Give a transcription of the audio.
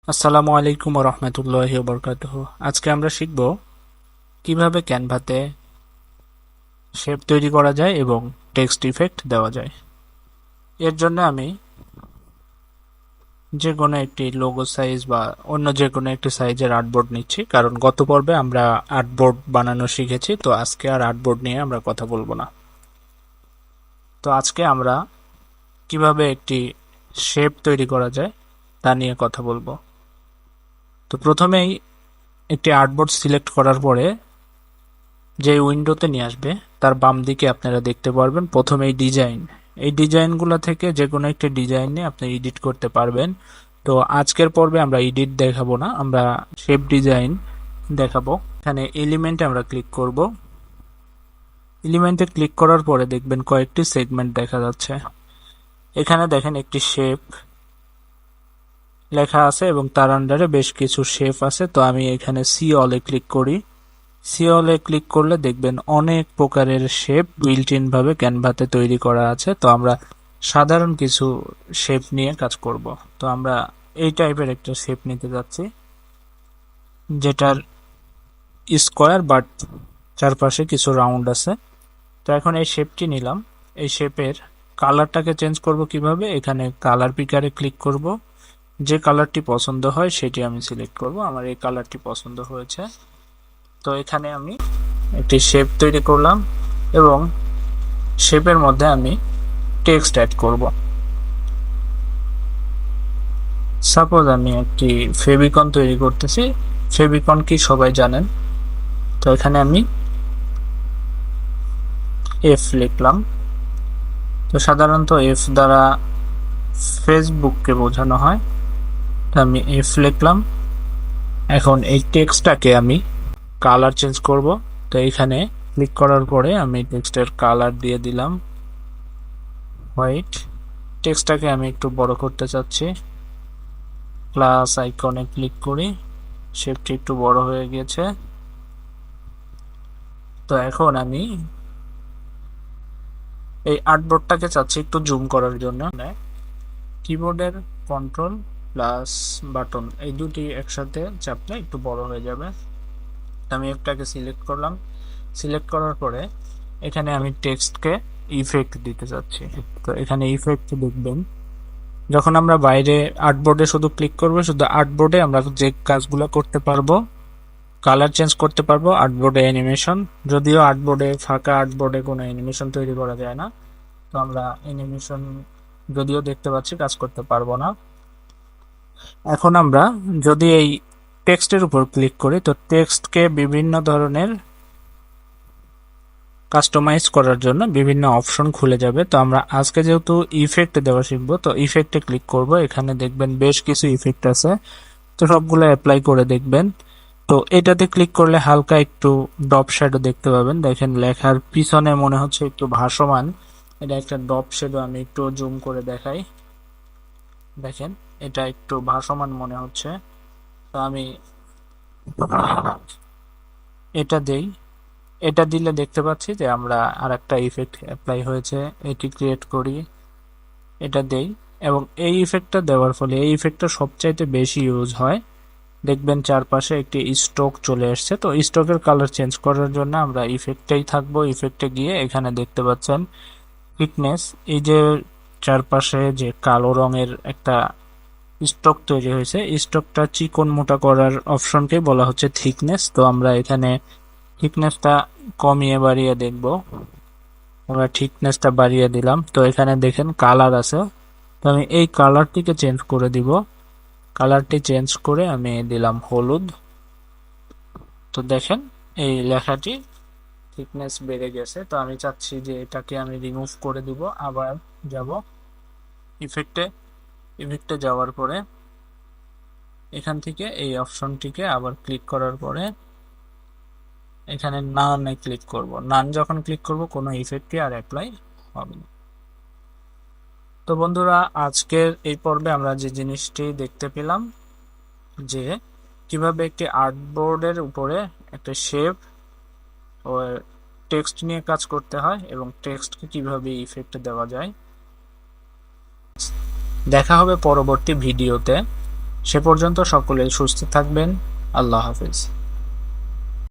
আসসালামু আলাইকুম ওয়া রাহমাতুল্লাহি ওয়া বারাকাতুহু। আজকে আমরা শিখব কিভাবে ক্যানভাতে শেপ তৈরি করা যায় এবং টেক্সট ইফেক্ট দেওয়া যায়। এর জন্য আমি যে কোনো একটি লোগো সাইজ বা অন্য যে কোনো একটি সাইজের আর্টবোর্ড নিচ্ছি, কারণ গত পর্বে আমরা আর্টবোর্ড বানানো শিখেছি, তো আজকে আর আর্টবোর্ড নিয়ে আমরা কথা বলবো না। তো আজকে আমরা কিভাবে একটি শেপ তৈরি করা যায় তা নিয়ে কথা বলবো। তো প্রথমেই একটি আর্টবোর্ড সিলেক্ট করার পরে যে উইন্ডোতে নিয়ে আসবে তার বাম দিকে আপনারা দেখতে পারবেন প্রথমে এই ডিজাইন। এই ডিজাইনগুলো থেকে যে কোনো একটা ডিজাইন নিয়ে আপনি এডিট করতে পারবেন। তো আজকের পর্বে আমরা এডিট দেখাবো না, আমরা শেপ ডিজাইন দেখাবো। এখানে এলিমেন্টে আমরা ক্লিক করব। এলিমেন্টে ক্লিক করার পরে দেখবেন কয়েকটি সেগমেন্ট দেখা যাচ্ছে। এখানে দেখেন একটি শেপ লেখা আছে এবং তার আন্ডারে বেশ কিছু শেপ আছে। তো আমি এখানে সি অলে ক্লিক করি। সিওলে ক্লিক করলে দেখবেন অনেক প্রকারের শেপ বিল্ট ইন ভাবে ক্যানভাতে তৈরি করা আছে। তো আমরা সাধারণ কিছু শেপ নিয়ে কাজ করব। তো আমরা এই টাইপের একটা শেপ নিতে যাচ্ছি, যেটার স্কোয়ার বাট চারপাশে কিছু রাউন্ড আছে। তো এখন এই শেপটি নিলাম। এই শেপের কালারটাকে চেঞ্জ করব কিভাবে, এখানে কালার পিকারে ক্লিক করব। যে কালারটি পছন্দ হয় সেটি আমি সিলেক্ট করব। আমার এই কালারটি পছন্দ হয়েছে। তো এখানে আমি একটি শেপ তৈরি করলাম এবং শেপের মধ্যে আমি টেক্সট অ্যাড করব। সাপোজ আমি একটি ফেভিকন তৈরি করতেছি। ফেভিকন কি সবাই জানেন। তো এখানে আমি এফ লিখলাম। তো সাধারণত এফ দ্বারা ফেসবুককে বোঝানো হয়। তো আমি এফ লিখলাম। এখন এই টেক্সটটাকে আমি কালার চেঞ্জ করব। তো এখানে ক্লিক করার পরে আমি টেক্সটের কালার দিয়ে দিলাম হোয়াইট। টেক্সটটাকে আমি একটু বড় করতে চাচ্ছি। প্লাস আইকনে ক্লিক করি, শেপটি একটু বড় হয়ে গেছে। তো এখন আমি এই আর্টবোর্ডটাকে চাচ্ছি একটু জুম করার জন্য। কিবোর্ডের কন্ট্রোল প্লাস বাটন এই দুটি একসাথে চাপলে একটু বড় হয়ে যাবে। আমি এটাকে সিলেক্ট করলাম। সিলেক্ট করার পরে এখানে আমি টেক্সটকে ইফেক্ট দিতে চাচ্ছি। তো এখানে ইফেক্ট দেখবেন, যখন আমরা বাইরে আর্টবোর্ডে শুধু ক্লিক করব, শুধু আর্টবোর্ডে আমরা যে কাজগুলো করতে পারবো, কালার চেঞ্জ করতে পারবো, আর্টবোর্ডে অ্যানিমেশন। যদিও আর্টবোর্ডে ফাঁকা আর্টবোর্ডে কোনো অ্যানিমেশন তৈরি করা যায় না, তো আমরা অ্যানিমেশন যদিও দেখতে পাচ্ছি কাজ করতে পারবো না। এখন আমরা যদি এই টেক্সটের উপর ক্লিক করি, তো টেক্সটকে বিভিন্ন ধরনের কাস্টমাইজ করার জন্য বিভিন্ন অপশন খুলে যাবে। তো আমরা আজকে যেহেতু ইফেক্ট দেওয়া শিখবো, তো ইফেক্টে ক্লিক করব। এখানে দেখবেন বেশ কিছু ইফেক্ট আছে, তো সবগুলো অ্যাপ্লাই করে দেখবেন। তো এটাতে ক্লিক করলে হালকা একটু ডপ শ্যাডো দেখতে পাবেন। দেখেন লেখার পিছনে মনে হচ্ছে একটু ভাসমান, এটা একটা ডপ শ্যাডো। আমি একটু জুম করে দেখাই। দেখেন এটা একটু ভাসমান মনে হচ্ছে। তো আমি এটা দেই। এটা দিলে দেখতে পাচ্ছি যে আমরা আর একটা ইফেক্ট অ্যাপ্লাই হয়েছে। এটি ক্রিয়েট করি, এটা দেই এবং এই ইফেক্টটা দেওয়ার ফলে এই ইফেক্টটা সবচাইতে বেশি ইউজ হয়। দেখবেন চারপাশে একটি স্ট্রোক চলে আসছে। তো স্ট্রোকের কালার চেঞ্জ করার জন্য আমরা ইফেক্টেই থাকবো। ইফেক্টে গিয়ে এখানে দেখতে পাচ্ছেন থিকনেস, এই যে চারপাশে যে কালো রঙের একটা স্ট্রোক তৈরি হয়েছে, স্ট্রোকটা চিকন মোটা করার অপশনকে বলা হচ্ছে থিকনেস। তো আমরা এখানে থিকনেসটা কমিয়ে বাড়িয়ে দেখব। আমরা থিকনেসটা বাড়িয়ে দিলাম। তো এখানে দেখেন কালার আছে, তো আমি এই কালারটিকে চেঞ্জ করে দিব। কালারটি চেঞ্জ করে আমি দিলাম হলুদ। তো দেখেন এই লেখাটি থিকনেস বেড়ে গেছে। তো আমি চাচ্ছি যে এটাকে আমি রিমুভ করে দিব। আবার যাব ইফেক্টে। ইফেক্টে যাওয়ার পরে এখান থেকে এই অপশনটিকে আবার ক্লিক করার পরে এখানে নানে ক্লিক করব। নান যখন ক্লিক করব কোনো ইফেক্টই আর অ্যাপ্লাই হবে না। তো বন্ধুরা, আজকের এই পর্বে আমরা যে জিনিসটি দেখতে পেলাম যে কিভাবে একটি আর্টবোর্ডের উপরে একটা শেপ ও টেক্সট নিয়ে কাজ করতে হয় এবং টেক্সটকে কিভাবে ইফেক্ট দেওয়া যায়। দেখা হবে পরবর্তী ভিডিওতে। সে পর্যন্ত সকলে সুস্থ থাকবেন। আল্লাহ হাফেজ।